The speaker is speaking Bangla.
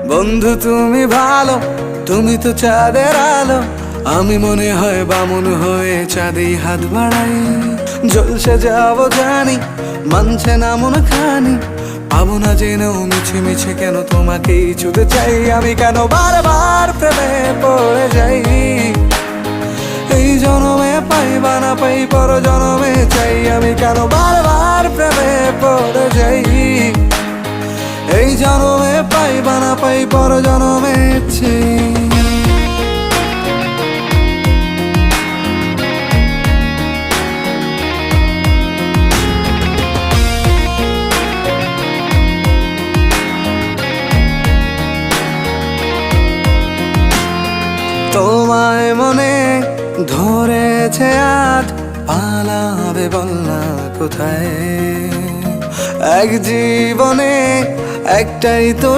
বন্ধু তুমি ভালো, তুমি তো চাঁদের আলো, আমি মনে হয় বামুন হয়ে চাঁদেই হাত বাড়াই। জলসে যাব জানি, মানছে না মন খানি, পাবো না জেনেও মিছে মিছে কেন তোমাকেই ছুতে চাই। আমি কেন বারবার প্রেমে পড়ে যাই, এই জনমে পাই বা না পাই পর জনমে চাই। আমি কেন বারবার প্রেমে পড়ে যাই, এই জনমে পাই বা না পাই পর জনমে চাই। তোমায় মনে ধরেছে আজ, পালাবে বল না কোথায়। এক জীবনে একটাই তো